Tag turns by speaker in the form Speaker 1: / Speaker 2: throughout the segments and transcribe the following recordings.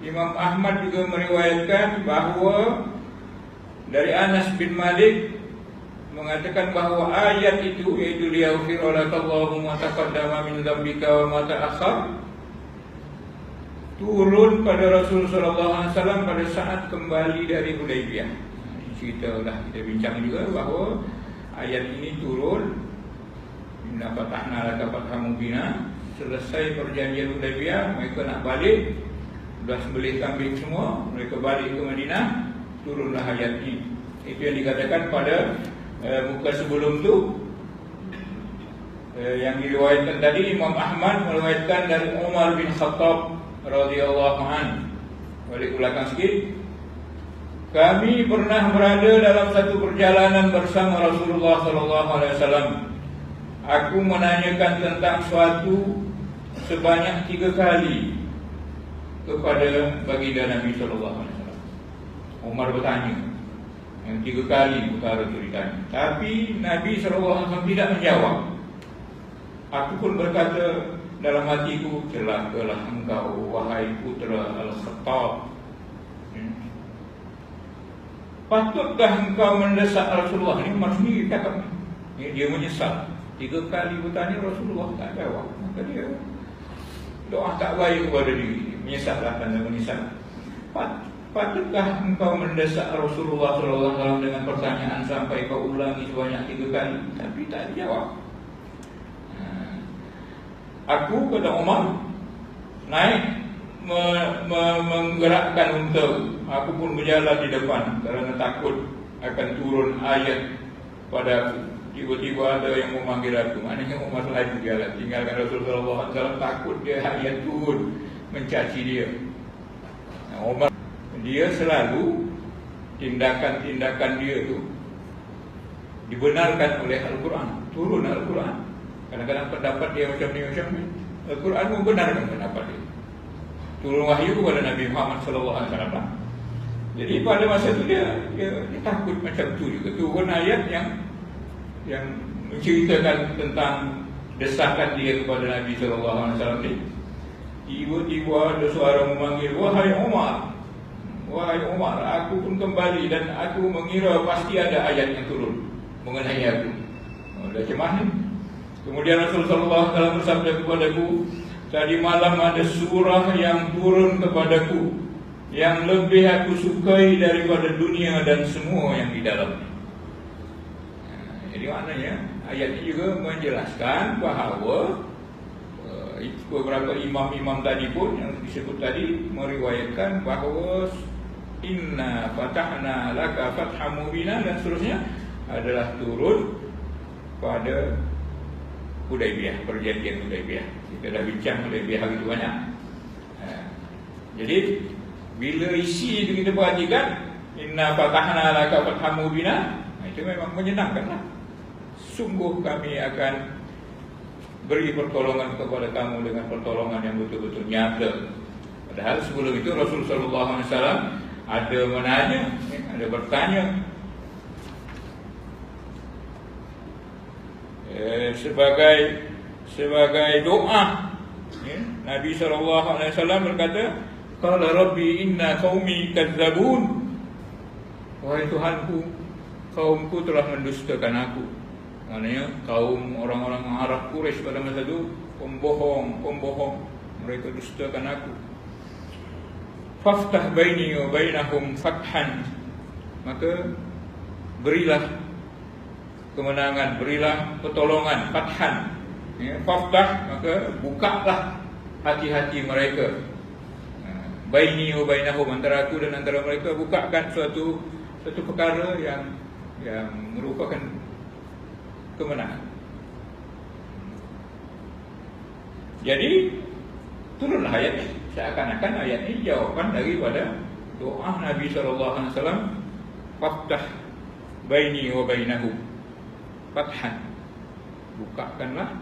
Speaker 1: Imam Ahmad juga meriwayatkan bahawa dari Anas bin Malik mengatakan bahawa ayat itu, iaitu liyaghfira lakallahu ma taqaddama min dzambika wa ma ta'akhkhar, turun pada Rasulullah sallallahu alaihi wasallam pada saat kembali dari Hudaybiyah. Kita bincang juga bahawa ayat ini turun inna fatahna laka fathan mubina. Selesai perjanjian Hudaybiyah, mereka nak balik, sudah sembelih kambing semua, mereka balik ke Madinah, turunlah ayat ini. Itu yang dikatakan pada muka sebelum tu. Yang diriwayatkan tadi, Imam Ahmad meriwayatkan dari Umar bin Khattab radhiyallahu anhu. Balik ke belakang sikit. Kami pernah berada dalam satu perjalanan bersama Rasulullah sallallahu alaihi wasallam. Aku menanyakan tentang suatu sebanyak 3 kali kepada baginda Nabi sallallahu alaihi wasallam. Umar bertanya yang 3 kali perkara itu ditanya, tapi Nabi sallallahu alaihi wasallam tidak menjawab. Aku pun berkata dalam hatiku, celakalah engkau wahai putra Al-Khattab. Patutkah engkau mendesak Rasulullah? Ini Umar sendiri kata, dia menyesal. 3 kali bertanya, Rasulullah tak jawab. Maka dia doa tak baik kepada diri, menyesallah, tanda menyesal. Patutkah engkau mendesak Rasulullah SAW dengan pertanyaan sampai kau ulangi sebanyak 3 kali? Tapi tak dijawab. Aku, kata Umar, naik menggerakkan unta. Aku pun berjalan di depan kerana takut akan turun ayat pada aku. Tiba-tiba ada yang memanggil aku. Maknanya Umar laju jalan, tinggalkan Rasulullah SAW, takut dia ayat turun mencaci dia. Umar, dia selalu tindakan-tindakan dia tu dibenarkan oleh Al-Quran. Turun Al-Quran. Kadang-kadang pendapat dia macam ni, Al-Quran membenarkan pendapat dia. Turun wahyu kepada Nabi Muhammad SAW. Jadi pada masa itu dia takut macam tu juga. Turun ayat yang menceritakan tentang desakan dia kepada Nabi SAW ni. Tiba-tiba ada suara memanggil, wahai Umar, wahai Umar, aku pun kembali dan aku mengira pasti ada ayat yang turun mengenai aku. Dah cemas ni. Kemudian Rasulullah SAW bersabda kepadaku, tadi malam ada surah yang turun kepadaku yang lebih aku sukai daripada dunia dan semua yang di dalamnya. Jadi maknanya ayat ini juga menjelaskan bahawa beberapa imam-imam tadi pun yang disebut tadi meriwayatkan bahawa inna fatahna laka fatham mubina dan seterusnya adalah turun pada Hudaybiyah, perjanjian Hudaybiyah. Kita dah bincang Hudaybiyah begitu banyak. Jadi bila isi itu kita perhatikan, inna fatahna laka fatham mubina, itu memang menyenangkanlah. Sungguh kami akan beri pertolongan kepada kamu dengan pertolongan yang betul-betul nyata. Padahal sebelum itu Rasulullah SAW ada menanya, ada bertanya sebagai doa. Nabi SAW berkata, qala rabbi inna qaumi kadzabun. Wahai Tuhanku, kaumku telah mendustakan aku. Maknanya kaum orang-orang Arab Quraisy pada masa itu pembohong. Mereka dustakan aku. Faftah baini wa bainahum fathan. Maka berilah kemenangan, berilah pertolongan, fathan. Faftah, maka bukalah hati-hati mereka. Baini wa bainahum, antara aku dan antara mereka, bukakan suatu perkara yang merupakan kemenangan. Jadi turunlah ayat ini. Seakan-akan ayat ini jawaban daripada doa Nabi SAW, faftah baini wa bainahum fathan. Bukakanlah,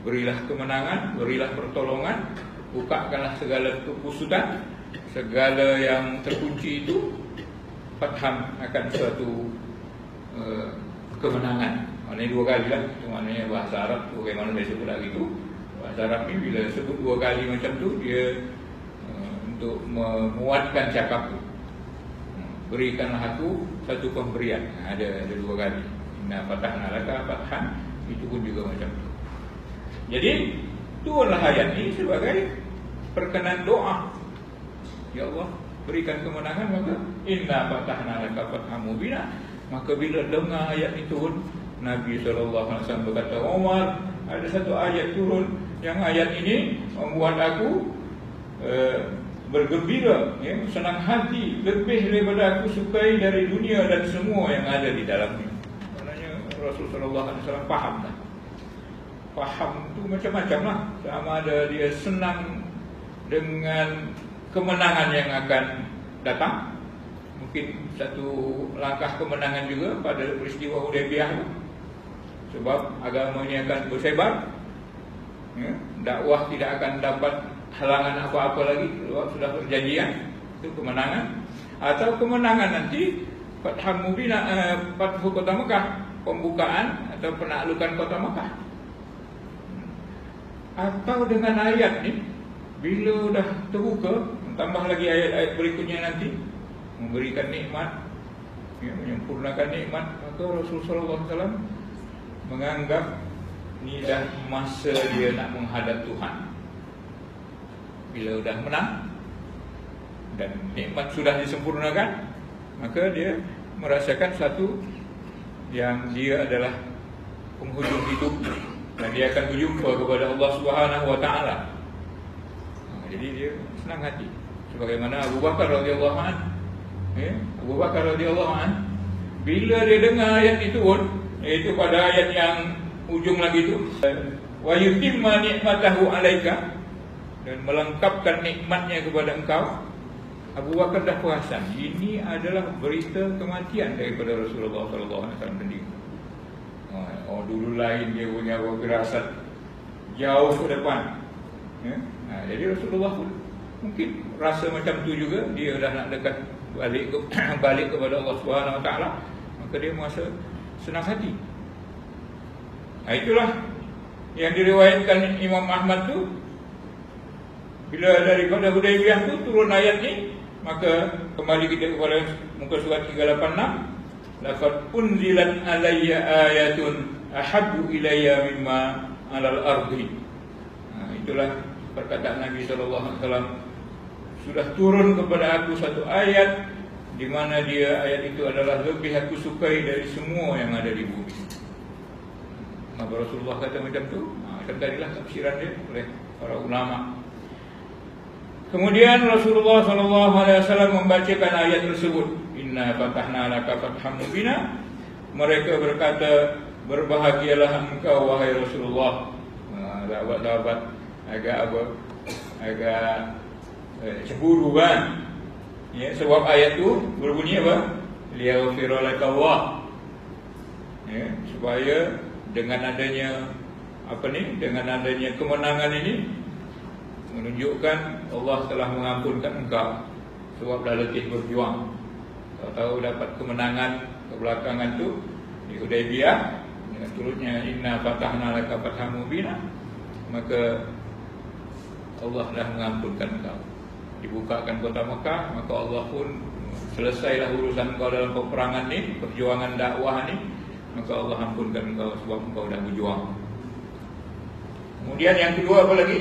Speaker 1: berilah kemenangan, berilah pertolongan, bukakanlah segala kekusutan, segala yang terkunci itu, fatham, akan suatu kemenangan. Maknanya 2 kali lah. Itu maknanya bahasa Arab, bagaimana saya sebut lagi itu. Bahasa Arab ni bila sebut 2 kali macam tu, dia untuk menguatkan cakapku. Berikanlah aku satu pemberian. Ada 2 kali. Inna fatahna laka fathan, itu pun juga macam tu. Jadi turunlah ayat ini sebagai perkenan doa. Ya Allah, berikan kemenangan, maka inna fatahna laka fathan mubina. Maka bila dengar ayat itu turun, Nabi SAW berkata, Umar, ada satu ayat turun, yang ayat ini membuat aku bergembira, ya, senang hati, lebih daripada aku sukai dari dunia dan semua yang ada di dalamnya. Maknanya Rasulullah SAW faham lah. Faham tu macam-macam lah. Sama ada dia senang dengan kemenangan yang akan datang. Mungkin satu langkah kemenangan juga pada peristiwa Hudaybiyah, sebab agama ini akan bersebar, ya, dakwah tidak akan dapat halangan apa-apa lagi sebab sudah perjanjian. Itu kemenangan. Atau kemenangan nanti Fathan Mubina, Fathu Kota Mekah, pembukaan atau penaklukan Kota Mekah. Atau dengan ayat ni, bila dah terbuka, tambah lagi ayat-ayat berikutnya nanti, memberikan nikmat, ya, menyempurnakan nikmat, maka Rasulullah SAW menganggap ni dah masa dia nak menghadap Tuhan. Bila dah menang dan nikmat sudah disempurnakan, maka dia merasakan satu yang dia adalah penghujung hidup dan dia akan berjumpa kepada Allah Subhanahu Wa Taala. Jadi dia senang hati. Sebagaimana Abu Bakar radhiyallahu anhu, ya, Abu Bakar radhiyallahu anhu, bila dia dengar ayat itu pun, iaitu pada ayat yang ujung lagi itu, wa yutimma ni'matahu 'alaika, dan melengkapkan nikmatnya kepada engkau. Abu Bakar dah perasan ini adalah berita kematian daripada Rasulullah SAW sendiri. Oh, dulu lain dia punya firasat jauh ke depan, ya? Jadi Rasulullah pun mungkin rasa macam tu juga. Dia dah nak dekat balik kepada Allah Subhanahu Wa Taala, maka dia merasa senang hati. Itulah yang diriwayatkan Imam Ahmad tu, bila daripada Hudaybiyah tu turun ayat ni, maka kembali kita kepada muka surat 386. Laqad unzilat alayya ayatun ahabbu ilayya mimma 'alal ardi. Itulah perkataan Nabi SAW. Sudah turun kepada aku satu ayat di mana dia ayat itu adalah lebih aku sukai dari semua yang ada di bumi. Maka Rasulullah kata macam tu. Tadilah tafsiran dia oleh para ulama. Kemudian Rasulullah SAW membacakan ayat tersebut, Inna fatahna laka fathan mubina. Mereka berkata, berbahagialah engkau wahai Rasulullah. Sahabat-sahabat agak cemburu kan, ya, sebab ayat tu berbunyi apa? Liyaghfira lakallah, ya, supaya dengan adanya dengan adanya kemenangan ini menunjukkan Allah telah mengampunkan engkau sebab dah letih berjuang. Kalau tahu dapat kemenangan kebelakangan tu di Hudaybiyah dengan turutnya inna fatahna laka fathan mubina, maka Allah dah mengampunkan engkau. Dibukakan kota Mekah, maka Allah pun selesailah urusan engkau dalam peperangan ni, perjuangan dakwah ni, maka Allah ampunkan engkau sebab engkau dah berjuang. Kemudian yang kedua apa lagi?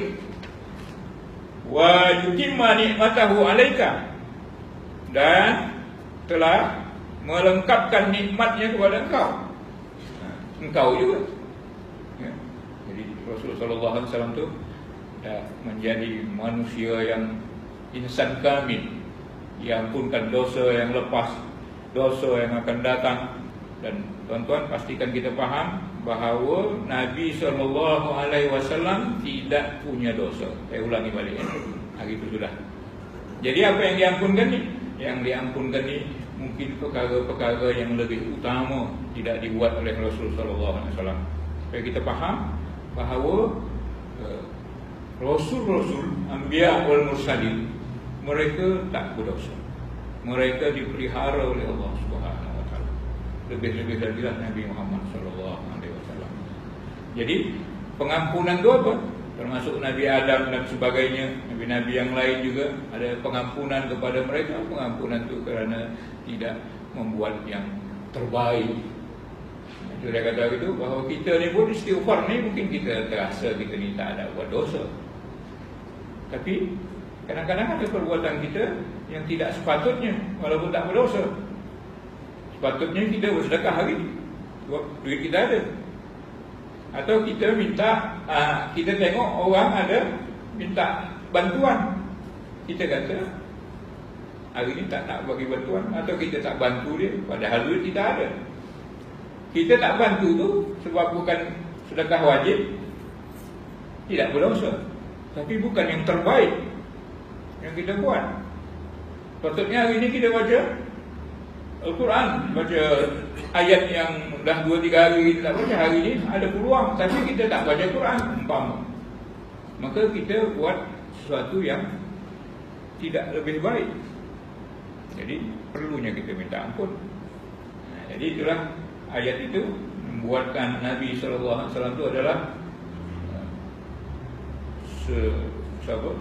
Speaker 1: Wa yutimma ni'matahu 'alaika, dan telah melengkapkan nikmatnya kepada engkau. Engkau juga, ya. Jadi Rasulullah SAW itu dah menjadi manusia yang insan kamil, diampunkan dosa yang lepas, dosa yang akan datang. Dan tuan-tuan pastikan kita faham bahawa Nabi SAW tidak punya dosa. Saya ulangi balik, ya. Hari itu sudah. Jadi apa yang diampunkan ni? Yang diampunkan ni mungkin perkara-perkara yang lebih utama tidak dibuat oleh Rasulullah SAW. Supaya kita faham bahawa Rasul-Rasul, Anbiya wal Mursalin, mereka tak berdosa. Mereka dipelihara oleh Allah Subhanahu Wa Taala. Lebih-lebih lagi Nabi Muhammad SAW. Jadi pengampunan itu apa? termasuk Nabi Adam dan sebagainya, Nabi-Nabi yang lain juga ada pengampunan kepada mereka. Pengampunan itu kerana tidak membuat yang terbaik. Itu dia kata itu, bahawa kita ni pun istighfar ni mungkin kita terasa kita ni tak ada buat dosa, tapi kadang-kadang ada perbuatan kita yang tidak sepatutnya, walaupun tak berdosa. Sepatutnya kita bersedekah hari ni, sebab duit kita ada. Atau kita minta, kita tengok orang ada minta bantuan, kita kata hari ni tak nak bagi bantuan, atau kita tak bantu dia, padahal duit kita ada. Kita tak bantu tu sebab bukan sedekah wajib, tidak berdosa, tapi bukan yang terbaik yang kita buat. Patutnya hari ni kita baca Al-Quran, baca ayat yang dah 2-3 hari kita tak baca, hari ni ada peluang tapi kita tak baca Quran umpama, maka kita buat sesuatu yang tidak lebih baik. Jadi perlunya kita minta ampun. Jadi itulah ayat itu membuatkan Nabi SAW itu adalah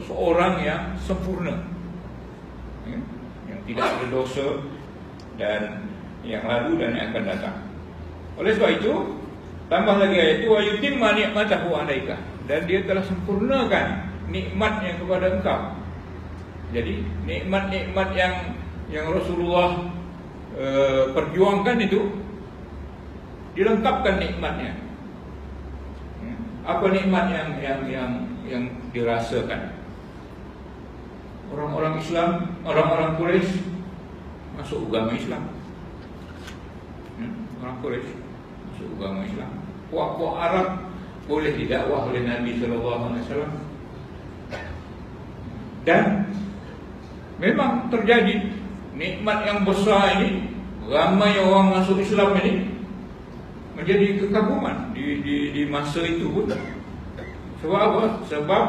Speaker 1: seorang yang sempurna, yang tidak berdosa dan yang lalu dan yang akan datang. Oleh sebab itu, tambah lagi ayat itu, wa yutimma ni'matahu 'alaika, dan dia telah sempurnakan nikmatnya kepada engkau. Jadi nikmat-nikmat yang Rasulullah perjuangkan itu dilengkapkan nikmatnya. Apa nikmat yang dirasakan orang-orang Islam, orang-orang Quraisy masuk agama Islam. Orang Quraisy masuk agama Islam. Puak-puak Arab boleh didakwah oleh Nabi SAW. Dan memang terjadi nikmat yang besar ini, ramai orang masuk Islam ini menjadi kekaguman di masa itu pun. Sebab apa? Sebab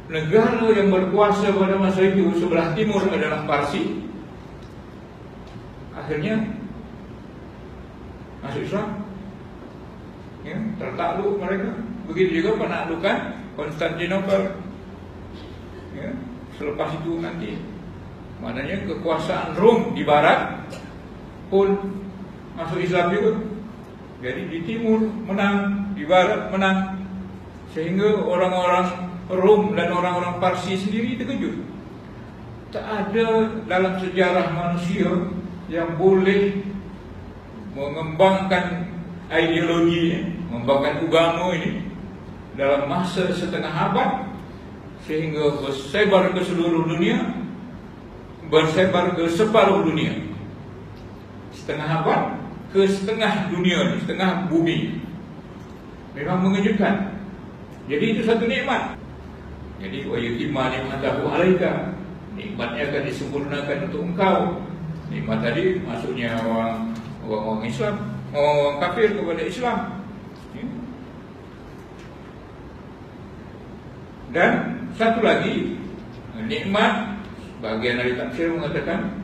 Speaker 1: negara yang berkuasa pada masa itu sebelah timur adalah Parsi, akhirnya masuk Islam, ya, tertakluk mereka. Begitu juga penaklukan Konstantinopel, ya. Selepas itu nanti maknanya kekuasaan Rom di barat pun masuk Islam juga. Jadi di timur menang, di barat menang, sehingga orang-orang Rom dan orang-orang Parsi sendiri terkejut. Tak ada dalam sejarah manusia yang boleh mengembangkan ideologi, mengembangkan agama ini dalam masa setengah abad sehingga bersebar ke seluruh dunia, bersebar ke separuh dunia. Setengah abad ke setengah dunia, setengah bumi. Memang mengejutkan. Jadi itu satu nikmat. Jadi wa yutimma ni'matahu 'alaika, nikmatnya akan disempurnakan untuk engkau. Nikmat tadi maksudnya orang Islam, orang kafir kepada Islam. Dan satu lagi nikmat, bagian dari tafsir mengatakan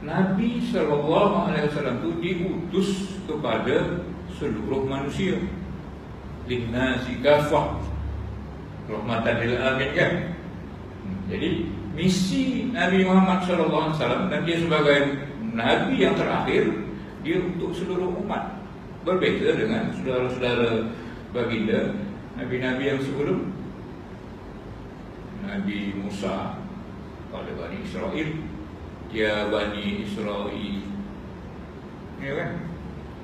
Speaker 1: Nabi SAW itu diutus kepada seluruh manusia, linnasi kafah, rahmatan lil alamin, kan? Jadi misi Nabi Muhammad SAW, dan dia sebagai Nabi yang terakhir, dia untuk seluruh umat. Berbeza dengan saudara-saudara baginda Nabi-Nabi yang sebelum. Nabi Musa pada Bani Israel, dia Bani Israel, ya kan?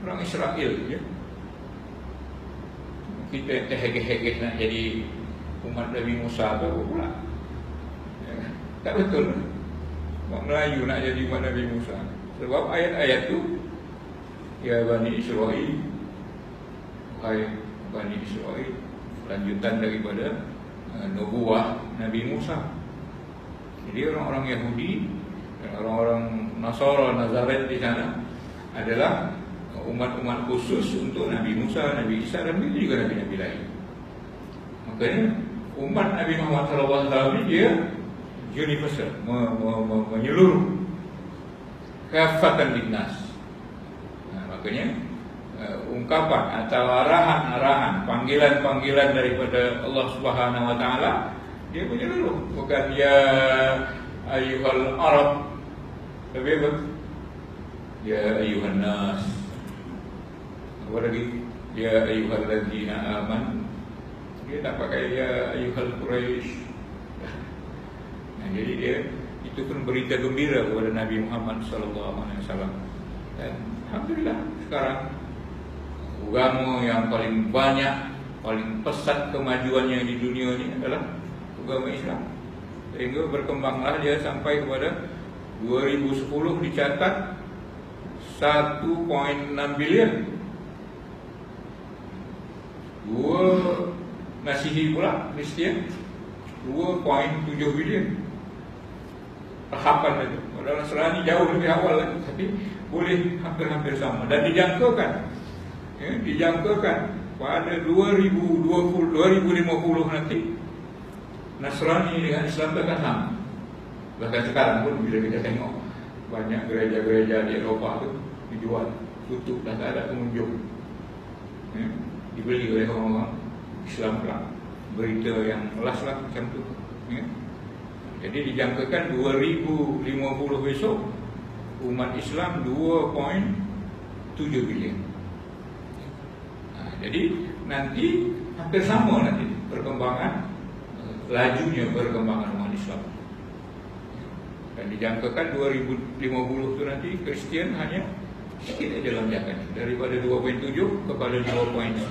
Speaker 1: Orang Israel, ya. Kita hege-hege nak jadi umat Nabi Musa tu pula, ya kan? Tak betul. Orang Melayu nak jadi umat Nabi Musa. Sebab ayat-ayat tu, ya Bani Israel, hai Bani Israel, lanjutan daripada nubuah Nabi Musa. Jadi orang-orang Yahudi dan orang-orang Nasara, Nazaret di sana adalah umat-umat khusus untuk Nabi Musa, Nabi Isa, dan begitu juga Nabi-Nabi lain. Makanya umat Nabi Muhammad SAW ini dia universal, menyeluruh, kafatan linnas. Makanya ungkapan atau arahan-arahan, panggilan-panggilan daripada Allah Subhanahu wa taala, dia menyeluruh. Bukan ya ayyuhal Arab, tapi apa? Ya ayyuhan nas. Apa lagi? Ya ayyuhal ladzina aman. Dia tak pakai ya ayyuhal Quraisy. Nah, jadi dia itu pun berita gembira kepada Nabi Muhammad SAW. Dan alhamdulillah sekarang agama yang paling banyak, paling pesat kemajuannya di dunia ini adalah agama Islam. Sehingga berkembanglah dia sampai kepada 2010 dicatat 1,6 bilion. Dua Masihi pula Kristian 2,7 bilion. Tahapan itu. Padahal Nasrani jauh lebih awal lagi, tapi boleh hampir-hampir sama. Dan dijangkakan pada 2050 nanti Nasrani dengan Islam akan sama. Bahkan sekarang pun bila kita tengok banyak gereja-gereja di Eropah itu dijual, tutup, dah tak ada pengunjung, dibeli oleh orang-orang Islam pula. Berita yang melas lah macam tu. Jadi dijangkakan 2050 besok umat Islam 2,7 bilion. Jadi nanti hampir sama nanti perkembangan, lajunya perkembangan umat Islam. Dan dijangkakan 2050 itu nanti Kristian hanya sedikit aja lonjakan, daripada 2,7 kepada 2,9.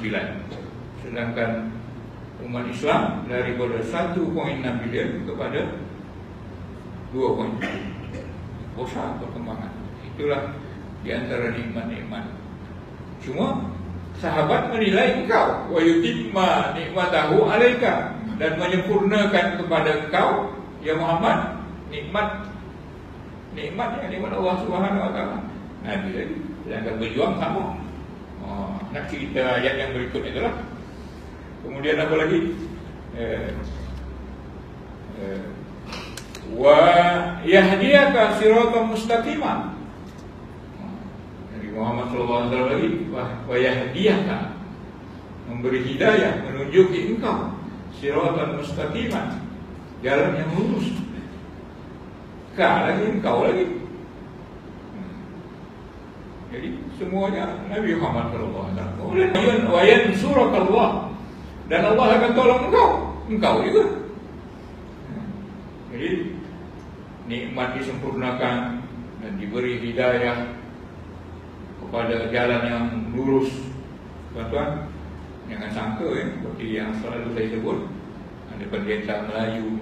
Speaker 1: Sedangkan umat Islam daripada 1,6 bilion kepada 2,7. Besar perkembangan. Itulah di antara nikmat-nikmat. Cuma sahabat menilai engkau wa yutimma nikmatahu alaika, dan menyempurnakan kepada engkau ya Muhammad nikmat Allah Subhanahu wa taala. Nabi lagi yang berjuang sama. Nak cerita ayat yang berikut itulah. Kemudian apa lagi? Wa yahdiyaka siratan mustaqimah. Nabi Muhammad sallallahu alaihi wasallam lagi, wa yahdiyaka, memberi hidayah, menunjuki engkau siratan mustaqimah, jalan yang lurus. Engkau lagi. Jadi semuanya Nabi Muhammad sallallahu alaihi wasallam. Wa yansurakallah, dan Allah akan tolong engkau juga. Jadi nikmat disempurnakan dan diberi hidayah kepada jalan yang lurus. Tuan-tuan, jangan sangka seperti yang selalu saya sebut, ada pendeta Melayu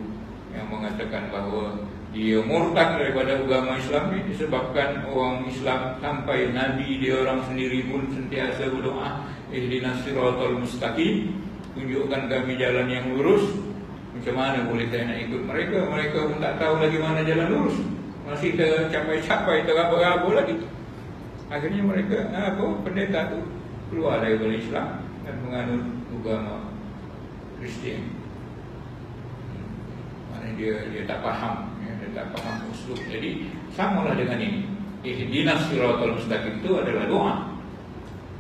Speaker 1: yang mengatakan bahawa dia murtad daripada agama Islam ini disebabkan orang Islam sampai Nabi dia orang sendiri pun sentiasa berdoa, ihdinas siratal mustaqim, tunjukkan kami jalan yang lurus. Macam mana boleh saya nak ikut mereka? Mereka pun tak tahu lagi mana jalan lurus, masih tercapai-capai, teraba-raba lagi. Akhirnya mereka, pendeta tu keluar daripada Islam dan menganut agama Kristian. Mana dia tak faham, dia tak faham uslub. Jadi samalah dengan ini. Ihdinas siratal mustaqim itu adalah doa.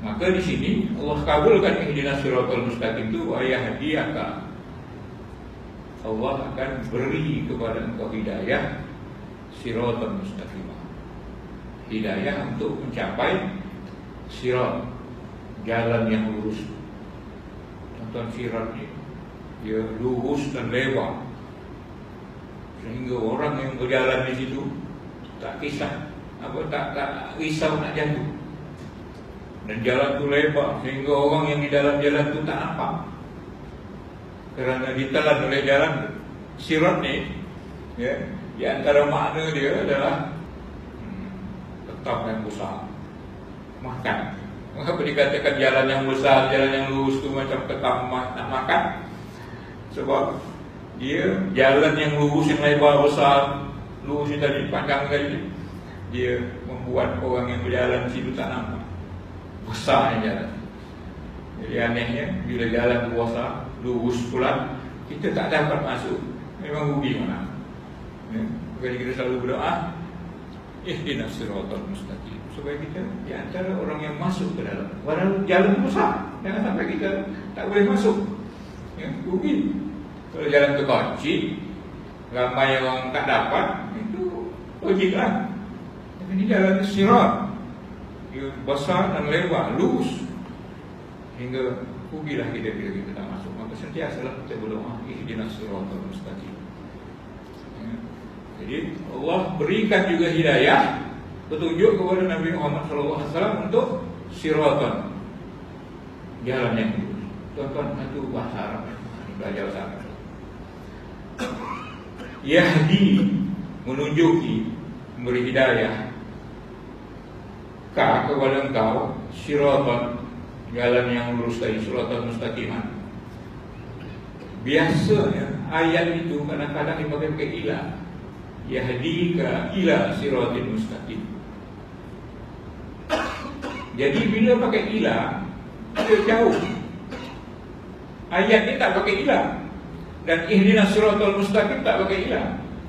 Speaker 1: Maka di sini Allah kabulkan ihdinas siratal mustaqim itu wa yahdiyaka. Allah akan beri kepada engkau hidayah siratal mustaqimah, hidayah untuk mencapai sirat, jalan yang lurus. Tonton sirat ni, dia lurus dan lebar, sehingga orang yang berjalan di situ tak kisah tak risau nak jatuh. Dan jalan tu lebar sehingga orang yang di dalam jalan tu tak nampak, kerana ditelan oleh jalan sirat ni. Di antara makna dia adalah tetap yang besar, makan. Mengapa dikatakan jalan yang besar, jalan yang lurus tu macam tetap nak makan? Sebab dia jalan yang lurus, yang lebar besar, lurus tadi, panjang tadi, dia membuat orang yang berjalan di situ tak nampak, besar jalan. Jadi anehnya bila jalan besar, lurus pula, kita tak dapat masuk, memang rugi mana. Jadi kita selalu berdoa, ihdinas siratal mustaqim, supaya kita di antara orang yang masuk ke dalam. Padahal jalan besar, jangan sampai kita tak boleh masuk. Ya, rugi. Kalau jalan tu kecil, ramai orang tak dapat, itu logiklah. Tapi ini jalan sirat, dia besar dan lebar, lurus, hingga rugilah kita bila kita tak masuk. Maka sentiasalah kita berdoa, ihdinas siratal mustaqim. Ya. Jadi Allah berikan juga hidayah, petunjuk kepada Nabi Muhammad SAW untuk siratan, jalan yang lurus. Tuan-tuan, itu bahasa Arab, belajar bahasa Arab. Yahdi, menunjuki, memberi hidayah kepada engkau, siratan, jalan yang lurus tadi, siratan mustaqiman. Biasanya ayat itu kadang-kadang dipakai ila, yahdika ila siratin mustaqim. Jadi bila pakai ila, dia jauh. Ayat ini tak pakai ila. Dan ihdina siratal mustaqim tak pakai ila.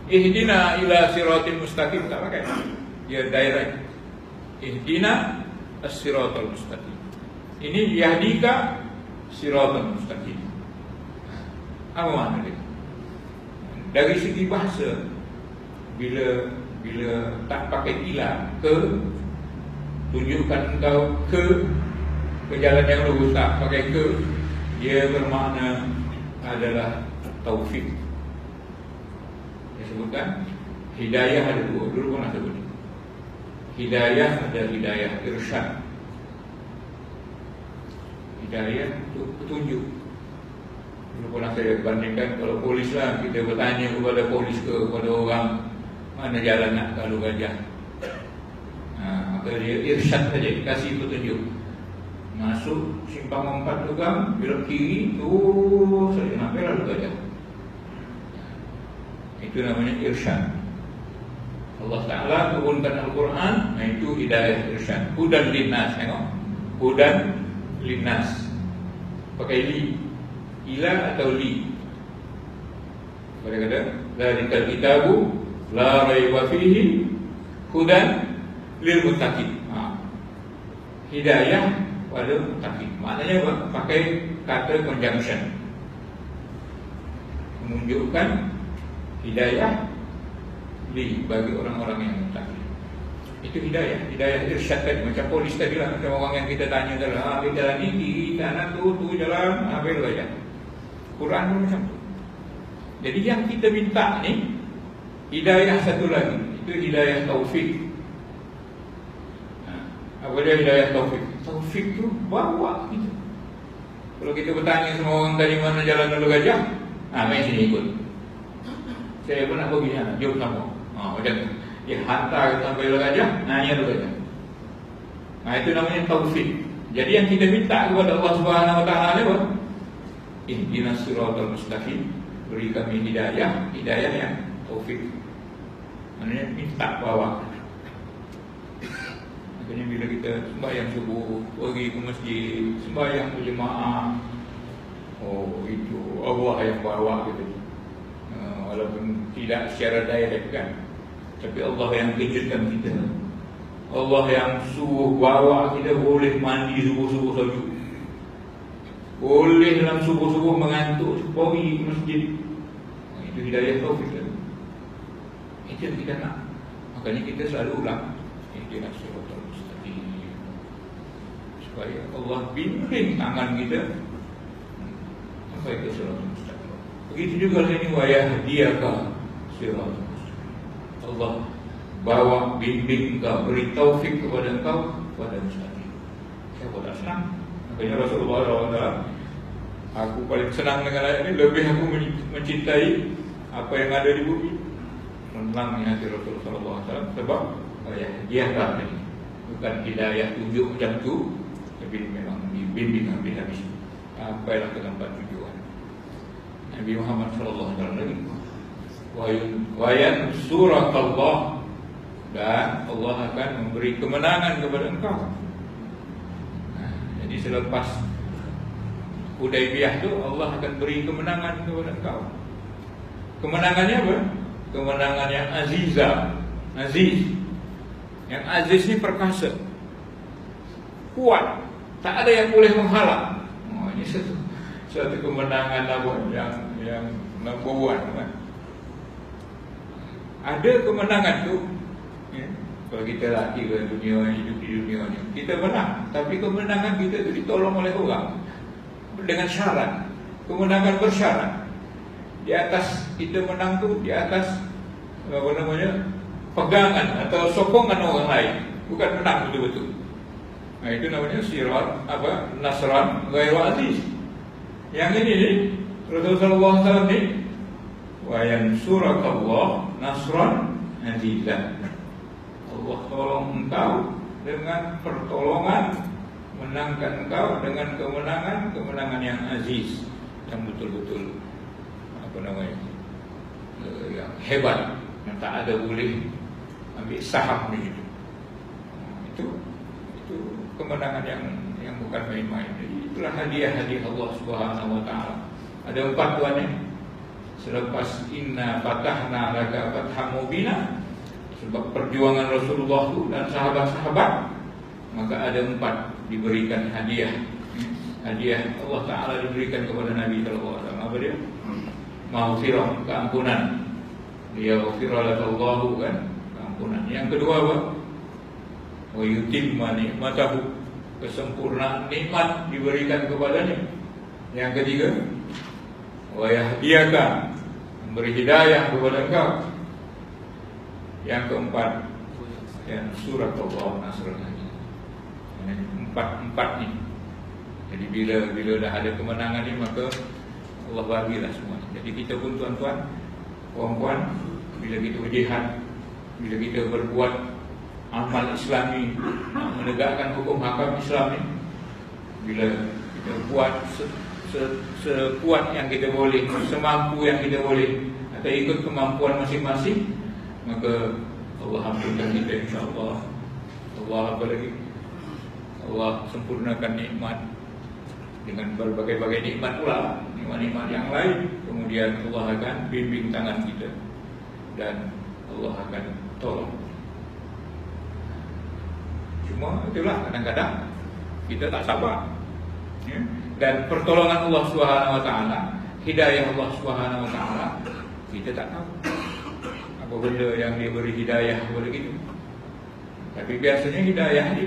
Speaker 1: Ihdina ila siratil mustaqim tak pakai. Dia direct. Ihdina as-siratal mustaqim. Ini yahdika siratal mustaqim. Apa makna dia? Dari segi bahasa, bila tak pakai ila, ke tunjukkan engkau ke jalan yang lurus, tak pakai ke, dia bermakna adalah taufik. Dia sebutkan hidayah ada dua, dulu pernah sebut. Hidayah ada hidayah irsyad, hidayah untuk petunjuk. Dulu pernah saya bandingkan, kalau polis lah, kita bertanya kepada polis ke kepada orang mana jalan nak ke Alur Gajah, maka dia irsyad saja, kasih petunjuk. Masuk simpang 4 tu kan, belok kiri tu saja sampai Alur Gajah. Itu namanya irsyad. Allah Ta'ala turunkan Al-Quran, itu hidayah irsyad. Hudan linnas, tengok, hudan linnas, pakai li, ila atau li. Kata-kata zalikal kitabu la raiba fihi hudan lil muttaqin. Hidayah pada muttaqin. Maknanya apa? Pakai kata conjunction, menunjukkan hidayah li bagi orang-orang yang muttaqin. Itu hidayah, hidayah irsyad tadi. Macam polis tadi lah, macam orang yang kita tanya adalah jalan ini, tanah tu jalan, ambil aja. Quran pun macam tu. Jadi yang kita minta ni hidayah satu lagi, itu hidayah taufik. Apa dia hidayah taufik? Taufik tu bawa kita. Kalau kita bertanya semua orang tadi mana jalan Alur Gajah, main sini ikut. Saya pun nak pergi, jom sama. Macam tu. Dia hantar kita sampai Alur Gajah, ni Alur Gajah. Itu namanya taufik. Jadi yang kita minta kepada Allah Subhanahu Wa Taala ni apa? Ihdinas siratal mustaqim, beri kami hidayah, hidayah yang taufik. Maknanya minta bawa. Maknanya bila kita sembahyang subuh, pergi ke masjid, sembahyang berjemaah, itu Allah yang bawa kita. Walaupun tidak secara direct kan, tapi Allah yang kejutkan kita. Allah yang suruh bawa kita boleh mandi subuh-subuh saja, boleh dalam subuh-subuh mengantuk pergi ke masjid. Itu hidayah taufik. Itu yang kita nak. Makanya kita selalu ulang ihdinas siratal mustaqim, supaya Allah bimbing tangan kita sampai ke siratal mustaqim. Begitu juga ini wa yahdiyaka siratal mustaqim. Allah bawa, bimbing kau, beri taufik kepada engkau pada mustaqim. Siapa tak senang? Makanya Rasulullah SAW, aku paling senang dengan ayat ini, lebih aku mencintai apa yang ada di bumi. Menangnya hati Rasulullah SAW, sebab dia kan ini bukan hidayah tunjuk macam tu, tapi memang dibimbing habis-habis sampailah ke tempat tujuan. Nabi Muhammad SAW lagi, wayan surat Allah, dan Allah akan memberi kemenangan kepada engkau. Jadi selepas Hudaybiyah tu, Allah akan beri kemenangan kepada engkau. Kemenangannya apa? Kemenangan yang aziza, aziz. Yang aziz ni perkasa, kuat, tak ada yang boleh menghalang. Ini satu kemenangan yang number one, kan? Ada kemenangan tu, ya, kalau kita laki ke dunia, hidup di dunia ni, kita menang. Tapi kemenangan kita tu ditolong oleh orang dengan syarat. Kemenangan bersyarat. Di atas kita menang tu, di atas pegangan atau sokongan orang lain, bukan menang betul-betul. Nah, itu namanya sirat nasran ghairu aziz. Yang ini nih, Rasulullah SAW ni, wa yansurakallah nasran azizan. Allah tolong engkau dengan pertolongan, menangkan engkau dengan kemenangan yang aziz, yang betul-betul yang hebat, yang tak ada boleh ambil saham di situ. Itu kemenangan yang bukan main-main. Jadi itulah hadiah Allah Subhanahu wa taala. Ada 4 tuannya. Selepas inna fatahna laka fatham mubina, sebab perjuangan Rasulullah itu dan sahabat-sahabat, maka ada 4 diberikan hadiah. Hadiah Allah Ta'ala diberikan kepada Nabi sallallahu alaihi wasallam. Apa dia? Maghfirah, keampunan. Dia ghafirallahu, kan, keampunan. Yang kedua apa? Wa yutimma ni'matahu, kesempurnaan nikmat diberikan kepadanya. Yang ketiga, wa yahdiyaka, memberi hidayah kepada engkau. Yang keempat, yang surat Allah nasrul azim. Empat ni. Jadi bila dah ada kemenangan ni, maka Allah bagilah semua. Jadi kita pun tuan-tuan, puan-puan, bila kita berjihad, bila kita berbuat amal Islami, menegakkan hukum hakam Islam ni, bila kita buat sekuat yang kita boleh, semampu yang kita boleh, atau ikut kemampuan masing-masing, maka Allah ampunkan kita, insya-Allah. Allah apa lagi? Allah sempurnakan nikmat dengan berbagai-bagai nikmat pula, nikmat-nikmat yang lain. Kemudian Allah akan bimbing tangan kita dan Allah akan tolong. Cuma itulah, kadang-kadang kita tak sabar, ya? Dan pertolongan Allah Subhanahu wa taala, hidayah Allah Subhanahu wa taala, kita tak tahu apa benda yang dia beri hidayah kepada kita. Tapi biasanya hidayah ini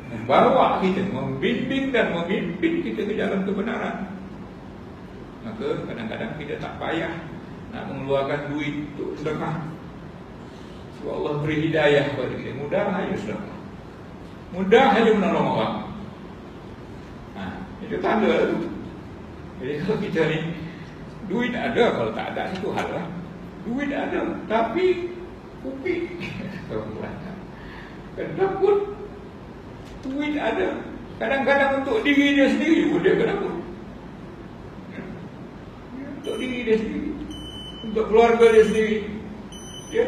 Speaker 1: membawa kita, membimbing dan memimpin kita ke jalan kebenaran. Maka kadang-kadang kita tak payah nak mengeluarkan duit untuk sedekah. Sebab Allah beri hidayah kepada kita, mudah aja sedekah, mudah aja menolong orang. Itu tanda tu. Jadi kalau kita ni duit ada, kalau tak ada itu hal lah. Duit ada, tapi kupik takut. Duit ada, kadang-kadang untuk diri dia sendiri pun dia takut. Untuk diri dia sendiri, untuk keluarga dia sendiri, dia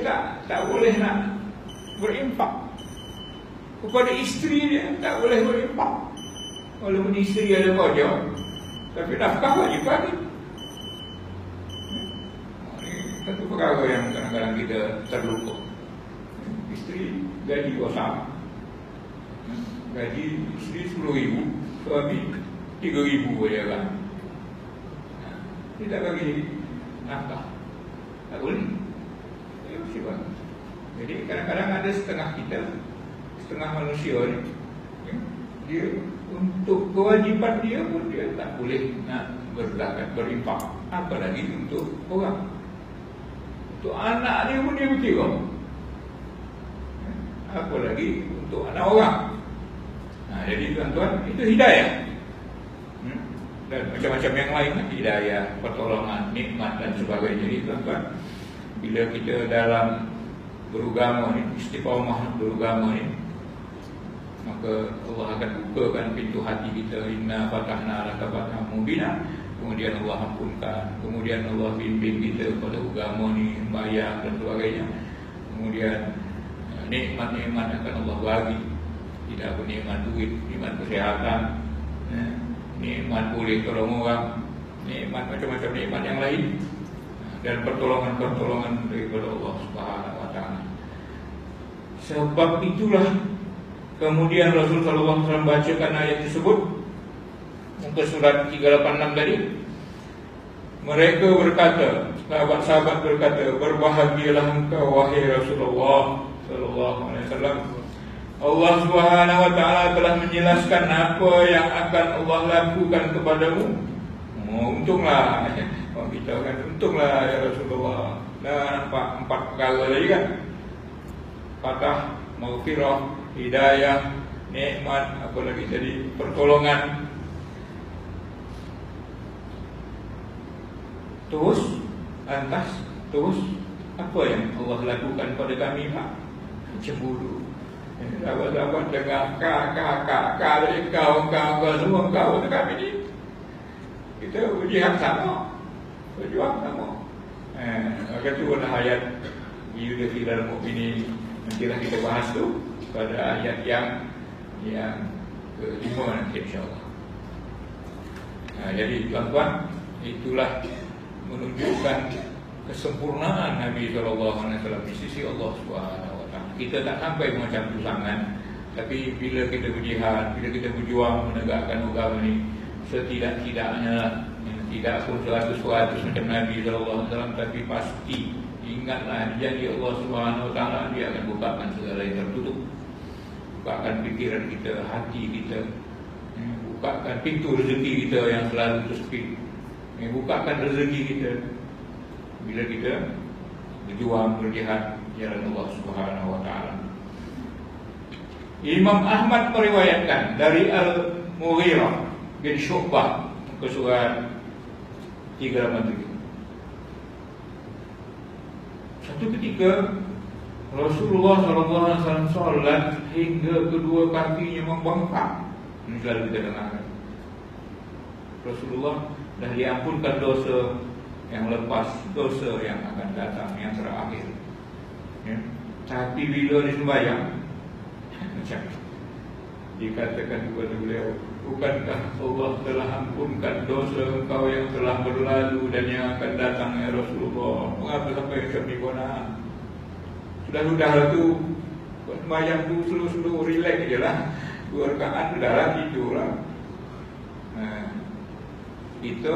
Speaker 1: tak boleh nak berimpak. Kepada isteri dia tak boleh berimpak. Walaupun isteri ada kerja, tapi nafkah wajib bagi. Ini satu perkara yang kadang-kadang kita terlupa. Isteri gaji besar, gaji isteri 10,000, suami 3,000 saja kan. Dia tak bagi nafkah, tak boleh. Jadi kadang-kadang ada setengah kita, setengah manusia ni, dia untuk kewajipan dia pun dia tak boleh nak berzakat, berimpak, apalagi untuk orang. Untuk anak dia pun dia berkira, apalagi untuk anak orang. Jadi tuan-tuan, itu hidayah. Dan macam-macam yang lain, hidayah, pertolongan, nikmat dan sebagainya. Jadi tuan-tuan, bila kita dalam beragama ni, istiqamah beragama ni, maka Allah akan bukakan pintu hati kita. Inna fatahna laka fatham mubina. Kemudian Allah ampunkan, kemudian Allah bimbing kita pada agama ni, bayar dan sebagainya. Kemudian nikmat-nikmat akan Allah bagi. Tidak apa nikmat duit, nikmat kesehatan, nikmat boleh tolong orang, nikmat macam-macam nikmat yang lain, dan pertolongan-pertolongan daripada Allah Subhanahu wa taala. Sebab itulah kemudian Rasulullah SAW bacakan ayat tersebut, muka surat 386 tadi. Mereka berkata, sahabat-sahabat berkata, berbahagialah engkau wahai Rasulullah sallallahu alaihi wasallam. Allah Subhanahu wa taala telah menjelaskan apa yang akan Allah lakukan kepadamu. Untunglah, kita kan untunglah ya Rasulullah. Dah nampak 4 perkara tadi kan. Fatah, maghfirah, hidayah, nikmat, apa lagi tadi, pertolongan. Terus lantas apa yang Allah lakukan pada kami, Pak? Cemburu. Sahabat-sahabat dengar kak dari kau semua kau dengan kami ni. Kita berjihad sama, berjuang sama. Maka tu adalah ayat Yudhilal Mu'minin. Nantilah kita bahas tu pada ayat yang ke-5 nanti insyaAllah. Jadi tuan-tuan, itulah menunjukkan kesempurnaan Nabi SAW di sisi Allah SWT. Kita tak sampai macam tu sangat, tapi bila kita berjihad, bila kita berjuang menegakkan agama ni, setidak-tidaknya tidak pun 100% macam Nabi SAW, tapi pasti ingatlah janji Allah SWT, Dia akan bukakan segala yang tertutup, bukakan pikiran kita, hati kita, bukakan pintu rezeki kita yang selalu tersepit, bukakan rezeki kita bila kita berjuang berjihad jalan Allah Subhanahu wa taala. Imam Ahmad meriwayatkan dari Al-Mughirah bin Syu'bah, muka surat 387. Satu ketika Rasulullah SAW solat hingga kedua kakinya membengkak. Ini selalu kita dengar. Rasulullah dah diampunkan dosa yang lepas, dosa yang akan datang, yang terakhir. Ya. Tapi bila dia sembahyang, macam dikatakan kepada beliau, bukankah Allah telah ampunkan dosa engkau yang telah berlalu dan yang akan datang, ya Rasulullah? Mengapa sampai macam ni kau nak? Sudah tu sembahyang tu slow relax je lah. 2 rakaat sudah lah, tidurlah. Kita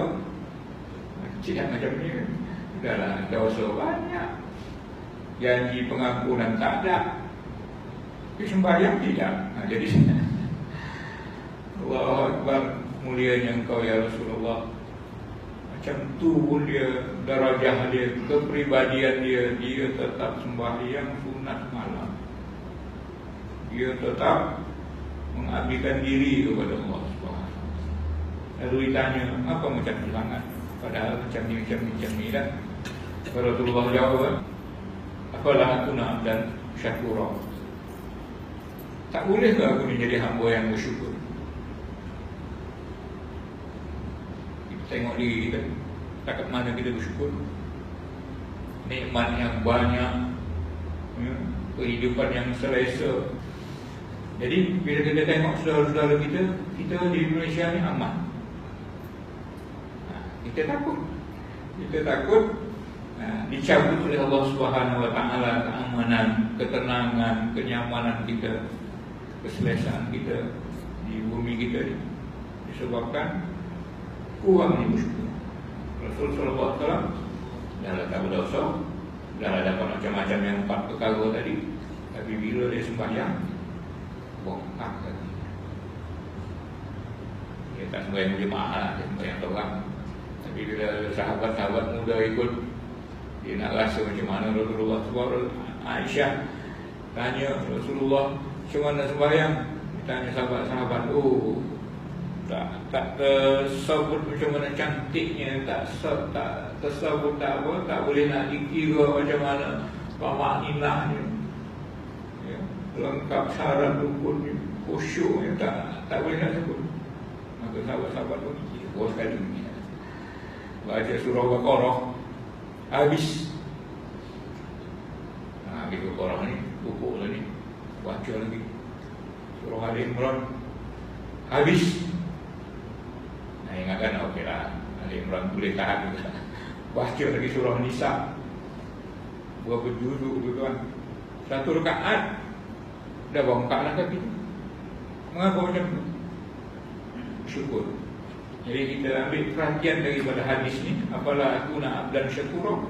Speaker 1: tidak macam ni. Sudahlah, dosa banyak, janji pengampunan tak ada, tapi sembahyang tidak. Jadi Allahu Akbar, mulianya engkau ya Rasulullah. Macam tu pun dia, darajah dia, kepribadian dia tetap sembahyang sunat malam. Dia tetap mengabdikan diri kepada Allah Subhanahu. Lalu ditanya, apa macam sangat? Padahal macam ni dah. Rasulullah jawab, apalah aku nak dan syakura. Tak boleh ke aku ni jadi hamba yang bersyukur? Kita tengok diri kita, takat mana kita bersyukur. Nikmat yang banyak, kehidupan yang selesa. Jadi bila kita tengok saudara-saudara kita di Indonesia ni aman. Kita takut dicabut oleh Allah Subhanahu wa taala keamanan, ketenangan, kenyamanan kita, keselesaan kita di bumi kita ini, disebabkan kurangnya bersyukur. Rasul sallallahu alaihi wasallam dah tak berdosa, dah dapat macam-macam yang 4 perkara tadi, tapi bila dia sembahyang bongkak lagi. Dia tak sembahyang jemaah lah, dia sembahyang seorang. Tapi bila sahabat-sahabat muda ikut, dia nak rasa macam mana Rasulullah SAW. Aisyah tanya Rasulullah, macam mana sembahyang? Dia tanya sahabat-sahabat, tak tersebut macam mana cantiknya, tak tersebut tak apa, tak boleh nak dikira macam mana pemainahnya, ya, lengkap syarat rukunnya, khusyuknya, tak boleh nak sebut. Maka sahabat-sahabat pun kira sekali baca surah Baqarah habis. Habis Baqarah ni, pupuk tadi, baca lagi surah Ali Imran habis. Ingatkan okeylah, Ali Imran boleh tahan juga. Baca lagi surah Nisa, berapa juzuk tu tuan, 1 rakaat dah bongkaklah kaki. Mengapa macam tu? Syukur. Jadi kita ambil perhatian daripada hadis ni, apalah akuna abdan syakura,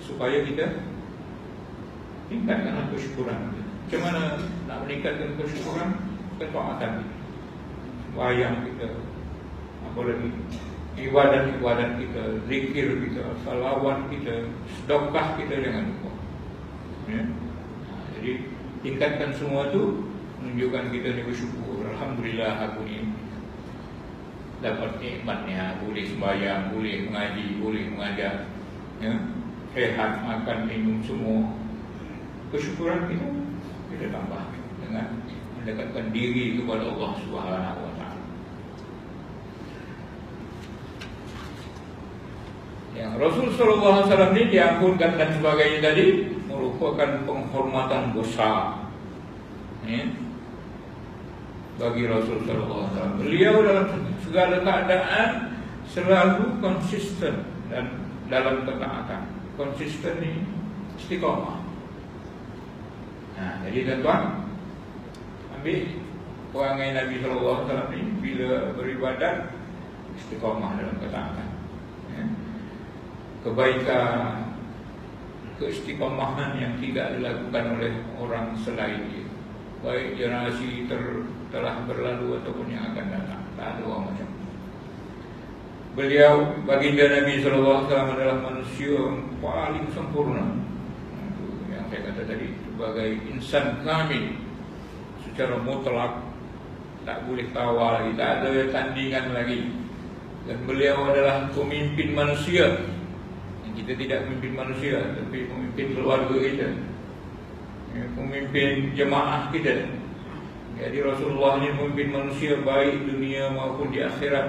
Speaker 1: supaya kita tingkatkan kesyukuran. Macam mana nak meningkatkan kesyukuran? Ketaatan kita, sembahyang kita, apa lagi, ibadat kita, zikir kita, salawat kita, sedekah kita, jangan lupa. Ya? Jadi tingkatkan semua tu, menunjukkan kita ni bersyukur. Alhamdulillah aku ni dapat nikmatnya, boleh sembahyang, boleh mengaji, boleh mengajar, ya? Sehat, makan, minum semua. Kesyukuran kita tambah dengan mendekatkan diri kepada Allah Subhanahu wa taala. Yang Rasul sallallahu alaihi wasallam ni diampunkan dan sebagainya tadi merupakan penghormatan besar, ya, bagi Rasul sallallahu alaihi wasallam. Beliau dalam segala keadaan selalu konsisten dan dalam ketaatan. Konsisten ni istiqamah. Nah, jadi tuan-tuan, ambil perangai Nabi sallallahu alaihi wasallam ni bila beribadat istiqamah dalam ketaatan. Ya. Kebaikan, keistiqamahan yang tidak dilakukan oleh orang selain dia, baik generasi telah berlalu ataupun yang akan datang. Tak ada orang macam itu. Beliau, baginda Nabi sallallahu alaihi wasallam adalah manusia yang paling sempurna. Itu yang saya kata tadi, sebagai insan kamil secara mutlak, tak boleh tawar lagi, tak ada tandingan lagi. Dan beliau adalah pemimpin manusia. Kita tidak memimpin manusia, tapi memimpin keluarga kita, ya, pemimpin jemaah kita. Jadi Rasulullah ini memimpin manusia baik dunia maupun di akhirat.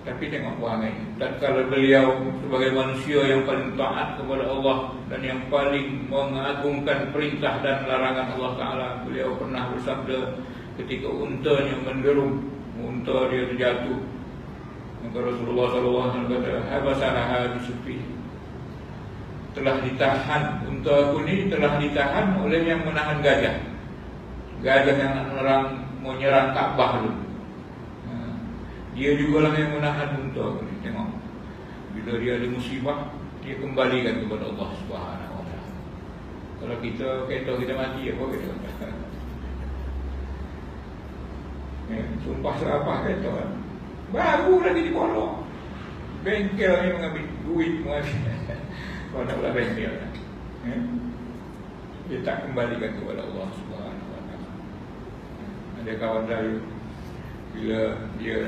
Speaker 1: Tapi tengok perangai. Dan kalau beliau sebagai manusia yang paling taat kepada Allah dan yang paling mengagungkan perintah dan larangan Allah Ta'ala, beliau pernah bersabda ketika untanya menderung, unta dia terjatuh, maka Rasulullah SAW kata, habasanaha bisufi, telah ditahan, unta aku ni telah ditahan oleh yang menahan gajah. Gajah yang mau nyerang Ka'bah dulu, dia juga lah yang menahan unta aku ni. Tengok, bila dia ada musibah, dia kembalikan kepada Allah Subhanahu wa taala. Kalau kita mati, apa kita kata? Sumpah serapah kereta kan, baru lagi dipolong, bengkel ni mengambil duit, kalau nak pula bengkel kan, dia tak kembalikan kepada Allah Subhanahu wa taala. Ada kawan saya, bila dia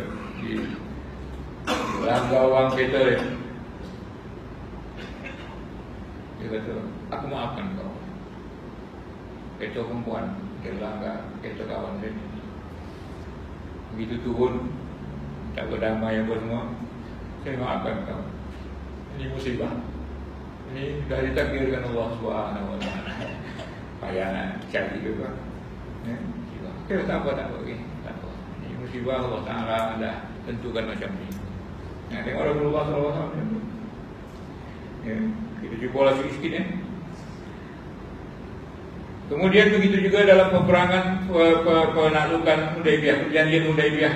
Speaker 1: langgar wang kereta dia kata, aku maafkan kau. Kereta perempuan, dia langgar kereta kawan dia. Begitu turun, tak berdamai apa semua, saya maafkan kau. Ini musibah, ini dah ditakdirkan Allah Subhanahu wa taala. Payah nak cari juga, ya? Okay, tak apa, okay. Tak apa. Ini musibah Allah Ta'ala dah tentukan macam ni. Nah, tengok Rasulullah SAW macam tu. Ya, kita jumpa lah sikit-sikit ya. Kemudian begitu juga dalam peperangan penaklukan Hudaybiyah, perjanjian Hudaybiyah.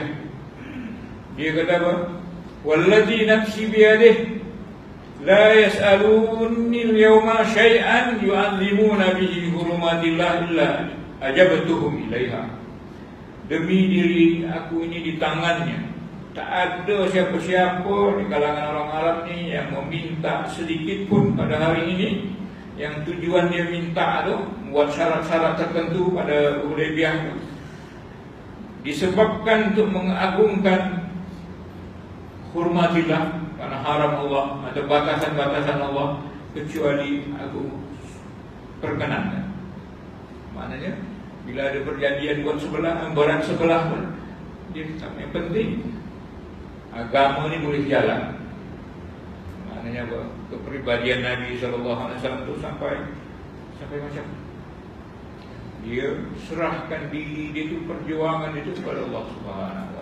Speaker 1: Dia kata apa? Wallazi nafsi biyadihi la yas'aluni al-yawma syai'an yu'allimuna bihi hurumatillah illa ajabtuhum ilaiha. Demi diri aku ini di tangannya, tak ada siapa-siapa di kalangan orang Arab ni yang meminta sedikit pun pada hari ini, yang tujuan dia minta tu buat syarat-syarat tertentu pada Hudaybiyah, disebabkan untuk mengagungkan hormatillah, karena haram Allah atau batasan-batasan Allah, kecuali aku perkenankan. Maknanya bila ada perjanjian buat sebelah, berat sebelah pun, dia tak, yang penting agama ni boleh jalan. Maknanya apa? Kepribadian Nabi SAW itu sampai macam dia serahkan diri dia itu, perjuangan itu kepada Allah Subhanahu